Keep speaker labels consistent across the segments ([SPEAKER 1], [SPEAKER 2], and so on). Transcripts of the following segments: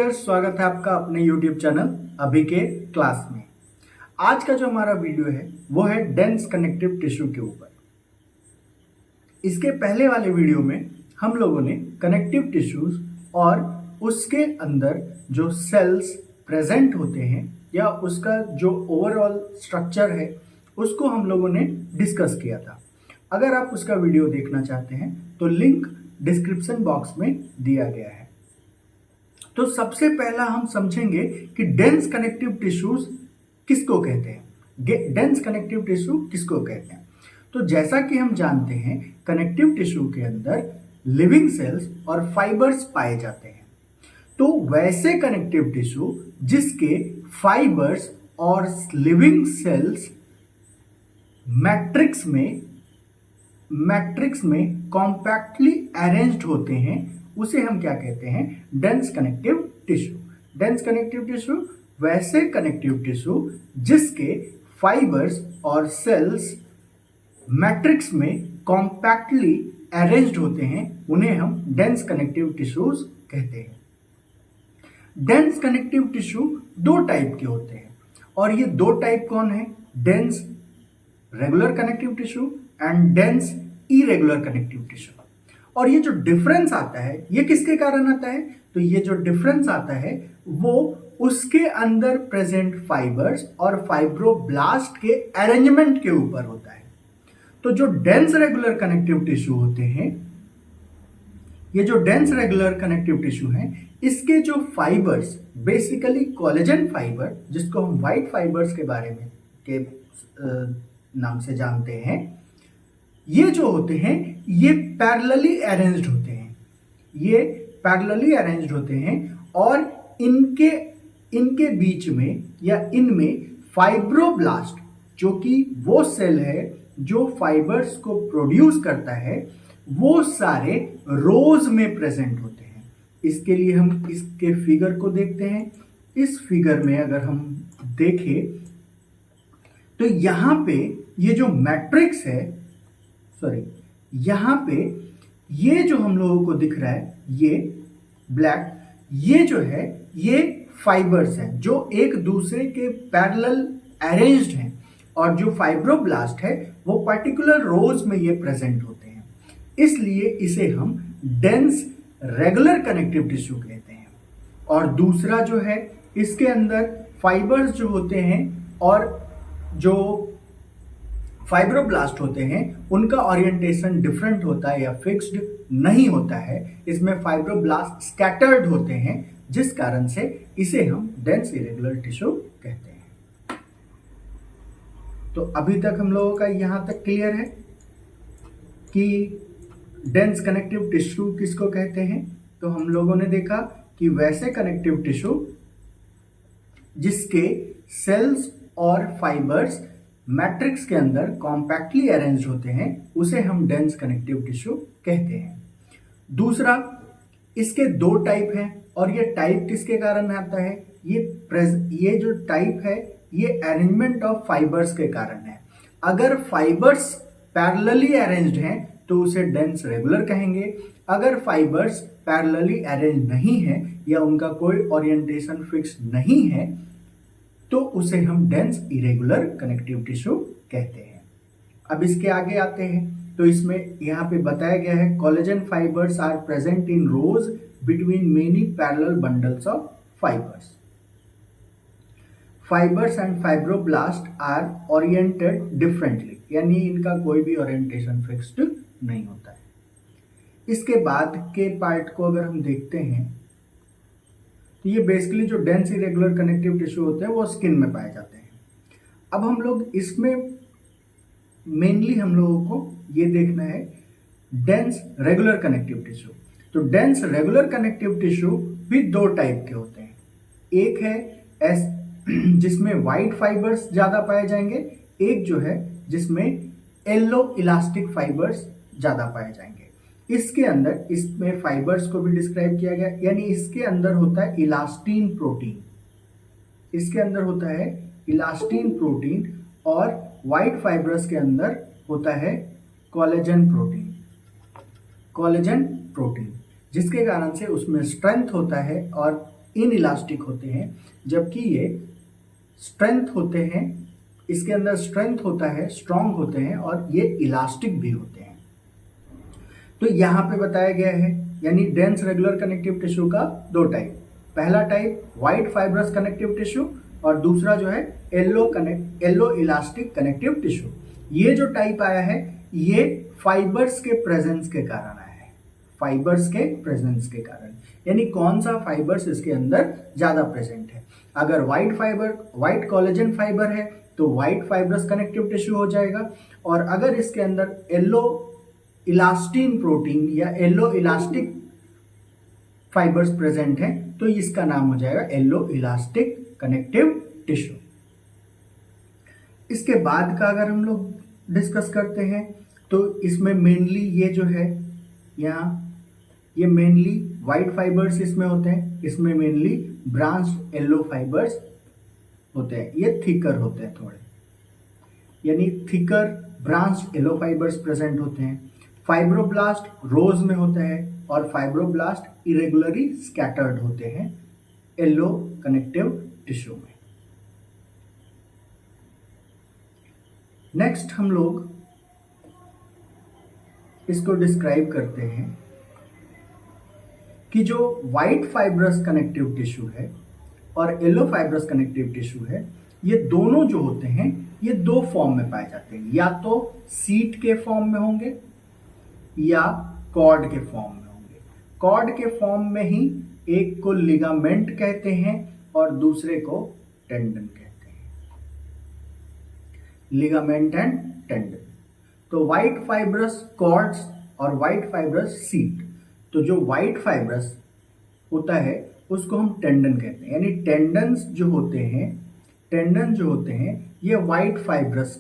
[SPEAKER 1] Viewers, स्वागत है आपका अपने YouTube चैनल अभी के क्लास में। आज का जो हमारा वीडियो है वो है डेंस कनेक्टिव टिश्यू के ऊपर। इसके पहले वाले वीडियो में हम लोगों ने कनेक्टिव टिश्यूज और उसके अंदर जो सेल्स प्रेजेंट होते हैं या उसका जो ओवरऑल स्ट्रक्चर है उसको हम लोगों ने डिस्कस किया था। अगर आप उसका वीडियो देखना चाहते हैं तो लिंक डिस्क्रिप्शन बॉक्स में दिया गया है। तो सबसे पहला हम समझेंगे कि डेंस कनेक्टिव टिश्यूज किसको कहते हैं। डेंस कनेक्टिव टिश्यू किसको कहते हैं? तो जैसा कि हम जानते हैं, कनेक्टिव टिश्यू के अंदर लिविंग सेल्स और फाइबर्स पाए जाते हैं। तो वैसे कनेक्टिव टिश्यू जिसके फाइबर्स और लिविंग सेल्स मैट्रिक्स में कॉम्पैक्टली अरेंज्ड होते हैं, उसे हम क्या कहते हैं? Dense connective tissue. Dense connective tissue वैसे कनेक्टिव टिश्यू जिसके फाइबर्स और सेल्स मैट्रिक्स में कॉम्पैक्टली अरेंज्ड होते हैं, उन्हें हम डेंस कनेक्टिव टिश्यूज कहते हैं। डेंस कनेक्टिव टिश्यू दो टाइप के होते हैं, और ये दो टाइप कौन है? Dense regular connective tissue and dense irregular connective tissue. और ये जो डिफरेंस आता है ये किसके कारण आता है? तो ये जो डिफरेंस आता है वो उसके अंदर प्रेजेंट फाइबर्स और फाइब्रोब्लास्ट के अरेंजमेंट के ऊपर होता है। तो जो डेंस रेगुलर कनेक्टिव टिश्यू होते हैं, ये जो डेंस रेगुलर कनेक्टिव टिश्यू हैं, इसके जो फाइबर्स बेसिकली कोलेजन फाइबर, जिसको हम व्हाइट फाइबर्स के बारे में के नाम से जानते हैं, ये जो होते हैं ये पैरेलली अरेंज्ड होते हैं। ये पैरेलली अरेंज्ड होते हैं और इनके बीच में या इनमें फाइब्रोब्लास्ट, जो कि वो सेल है जो फाइबर्स को प्रोड्यूस करता है, वो सारे रोज में प्रेजेंट होते हैं। इसके लिए हम इसके फिगर को देखते हैं। इस फिगर में अगर हम देखें तो यहाँ पे ये जो मैट्रिक्स है, यहाँ पे ये जो हम लोगों को दिख रहा है, ये ब्लैक, ये जो है ये फाइबर्स हैं जो एक दूसरे के पैरेलल अरेंज्ड हैं, और जो फाइब्रोब्लास्ट है वो पर्टिकुलर रोज में ये प्रेजेंट होते हैं। इसलिए इसे हम डेंस रेगुलर कनेक्टिव टिश्यू कहते हैं। और दूसरा जो है, इसके अंदर फाइबर्स जो होते हैं और जो फाइब्रोब्लास्ट होते हैं उनका ओरिएंटेशन डिफरेंट होता है या फिक्स्ड नहीं होता है। इसमें फाइब्रोब्लास्ट स्कैटर्ड होते हैं, जिस कारण से इसे हम डेंस इरेगुलर टिश्यू कहते हैं। तो अभी तक हम लोगों का यहां तक क्लियर है कि डेंस कनेक्टिव टिश्यू किसको कहते हैं। तो हम लोगों ने देखा कि वैसे कनेक्टिव टिश्यू जिसके सेल्स और फाइबर्स मैट्रिक्स के अंदर कॉम्पैक्टली अरेंज होते हैं, उसे हम डेंस कनेक्टिव टिश्यू कहते हैं। दूसरा, इसके दो टाइप हैं, और ये टाइप किसके कारण आता है? ये जो टाइप है ये अरेंजमेंट ऑफ फाइबर्स के कारण है। अगर फाइबर्स पैरेलली अरेंज्ड हैं तो उसे डेंस रेगुलर कहेंगे। अगर फाइबर्स पैरेलली अरेंज नहीं है या उनका कोई ओरिएंटेशन फिक्स नहीं है तो उसे हम डेंस इरेगुलर कनेक्टिव टिश्यू कहते हैं। अब इसके आगे आते हैं तो इसमें यहाँ पे बताया गया है, collagen fibres are present in rows between many parallel bundles of fibres. Fibres and fibroblast are oriented differently, यानी इनका कोई भी ओरिएंटेशन फिक्स्ड नहीं होता है। इसके बाद के पार्ट को अगर हम देखते हैं तो ये बेसिकली जो डेंस इरेगुलर कनेक्टिव टिश्यू होते हैं वो स्किन में पाए जाते हैं। अब हम लोग इसमें मेनली हम लोगों को ये देखना है डेंस रेगुलर कनेक्टिव टिश्यू। तो डेंस रेगुलर कनेक्टिव टिश्यू भी दो टाइप के होते हैं। एक है जिसमें व्हाइट फाइबर्स ज्यादा पाए जाएंगे, एक जो है जिसमें येलो इलास्टिक फाइबर्स ज्यादा पाए जाएंगे। इसके अंदर इसमें फाइबर्स को भी डिस्क्राइब किया गया, यानी इसके अंदर होता है इलास्टिन प्रोटीन। इसके अंदर होता है इलास्टिन प्रोटीन, और व्हाइट फाइबर्स के अंदर होता है कोलेजन प्रोटीन, जिसके कारण से उसमें स्ट्रेंथ होता है और इनइलास्टिक होते हैं, जबकि ये स्ट्रेंथ होते हैं, इसके अंदर स्ट्रेंथ होता है, स्ट्रांग होते हैं और ये इलास्टिक भी होते हैं। तो यहाँ पे बताया गया है, यानी डेंस रेगुलर कनेक्टिव टिश्यू का दो टाइप, पहला type white fibrous connective tissue और दूसरा जो है येलो इलास्टिक कनेक्टिव टिश्यू। ये जो टाइप आया है ये फाइबर्स के प्रेजेंस के कारण आया है, फाइबर्स के प्रेजेंस के कारण, यानी कौन सा फाइबर्स इसके अंदर ज्यादा प्रेजेंट है। अगर व्हाइट कोलेजन फाइबर है तो व्हाइट फाइब्रस कनेक्टिव टिश्यू हो जाएगा, और अगर इसके अंदर येलो इलास्टिन प्रोटीन या येलो इलास्टिक फाइबर्स प्रेजेंट है तो इसका नाम हो जाएगा येलो इलास्टिक कनेक्टिव टिश्यू। इसके बाद का अगर हम लोग डिस्कस करते हैं तो इसमें मेनली ये जो है यहाँ ये मेनली व्हाइट फाइबर्स इसमें होते हैं, इसमें मेनली ब्रांच्ड येलो फाइबर्स होते हैं, ये थिकर होते हैं थोड़े, यानी thicker branched yellow fibres present होते हैं। फाइब्रोब्लास्ट रोज में होता है और फाइब्रोब्लास्ट इरेगुलरली स्कैटर्ड होते हैं येलो कनेक्टिव टिश्यू में। नेक्स्ट हम लोग इसको डिस्क्राइब करते हैं कि जो व्हाइट फाइब्रस कनेक्टिव टिश्यू है और येलो फाइब्रस कनेक्टिव टिश्यू है, ये दोनों जो होते हैं ये दो फॉर्म में पाए जाते हैं, या तो सीट के फॉर्म में होंगे या कॉर्ड के फॉर्म में होंगे। कॉर्ड के फॉर्म में ही एक को लिगामेंट कहते हैं और दूसरे को टेंडन कहते हैं, लिगामेंट एंड टेंडन। तो व्हाइट फाइब्रस कॉर्ड्स और व्हाइट फाइब्रस सीट, तो जो व्हाइट फाइब्रस होता है उसको हम टेंडन कहते हैं, यानी टेंडन जो होते हैं ये व्हाइट फाइब्रस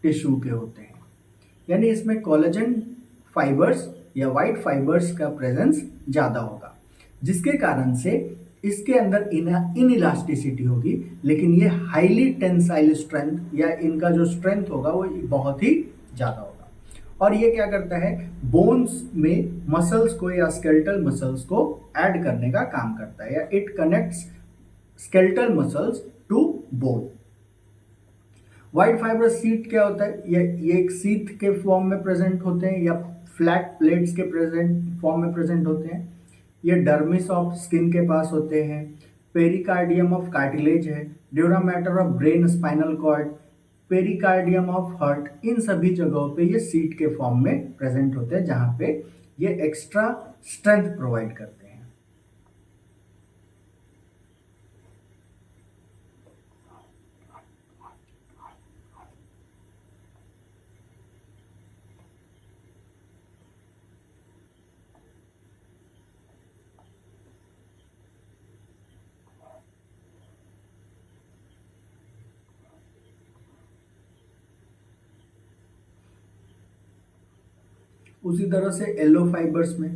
[SPEAKER 1] टिश्यू के होते हैं, यानी इसमें कोलेजन फाइबर्स या व्हाइट फाइबर्स का प्रेजेंस ज्यादा होगा, जिसके कारण से इसके अंदर इनइलास्टिसिटी होगी, लेकिन ये हाईली टेंसाइल स्ट्रेंथ या इनका जो स्ट्रेंथ होगा वो बहुत ही ज्यादा होगा। और ये क्या करता है, बोन्स में मसल्स को या स्केलेटल मसल्स को ऐड करने का काम करता है, या it connects skeletal muscles to bone. White fibrous sheet क्या होता है, ये एक सीट के फॉर्म में प्रेजेंट होते हैं या फ्लैट प्लेट्स के फॉर्म में प्रेजेंट होते हैं। ये डर्मिस ऑफ स्किन के पास होते हैं, पेरिकार्डियम ऑफ कार्टिलेज है, dura mater of brain spinal cord, pericardium of heart, इन सभी जगहों पे ये सीट के फॉर्म में प्रेजेंट होते हैं, जहां पे ये एक्स्ट्रा स्ट्रेंथ प्रोवाइड करते हैं। उसी तरह से येलो फाइबर्स में,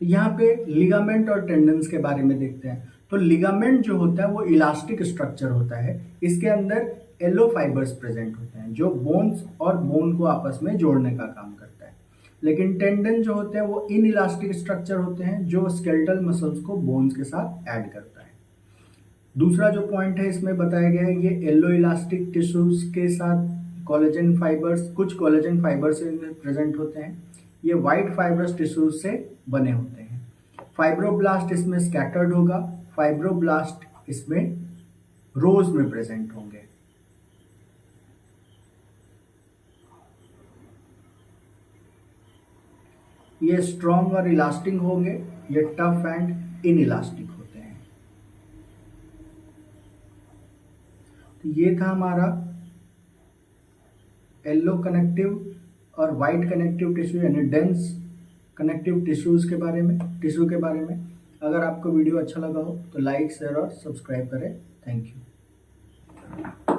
[SPEAKER 1] तो यहाँ पे लिगामेंट और टेंडन्स के बारे में देखते हैं। तो लिगामेंट जो होता है वो इलास्टिक स्ट्रक्चर होता है, इसके अंदर येलो फाइबर्स प्रेजेंट होते हैं जो बोन्स और बोन को आपस में जोड़ने का काम करता है। लेकिन टेंडन जो होते हैं वो इन इलास्टिक स्ट्रक्चर होते हैं जो स्केलेटल मसल्स को बोन्स के साथ ऐड करता है। दूसरा जो पॉइंट है इसमें बताया गया है, ये येलो इलास्टिक टिश्यूज के साथ कोलेजन फाइबर्स, कुछ कोलेजन फाइबर्स इनमें प्रेजेंट होते हैं, ये व्हाइट फाइब्रस टिश्यूज से बने होते हैं। फाइब्रोब्लास्ट इसमें स्कैटर्ड होगा, फाइब्रोब्लास्ट इसमें रोज में प्रेजेंट होंगे। ये स्ट्रॉन्ग और इलास्टिक होंगे, ये टफ एंड इनइलास्टिक होते हैं। तो ये था हमारा येलो कनेक्टिव और वाइट कनेक्टिव टिश्यू यानी डेंस कनेक्टिव टिश्यूज के बारे में, टिश्यू के बारे में। अगर आपको वीडियो अच्छा लगा हो तो लाइक, शेयर और सब्सक्राइब करें। Thank you.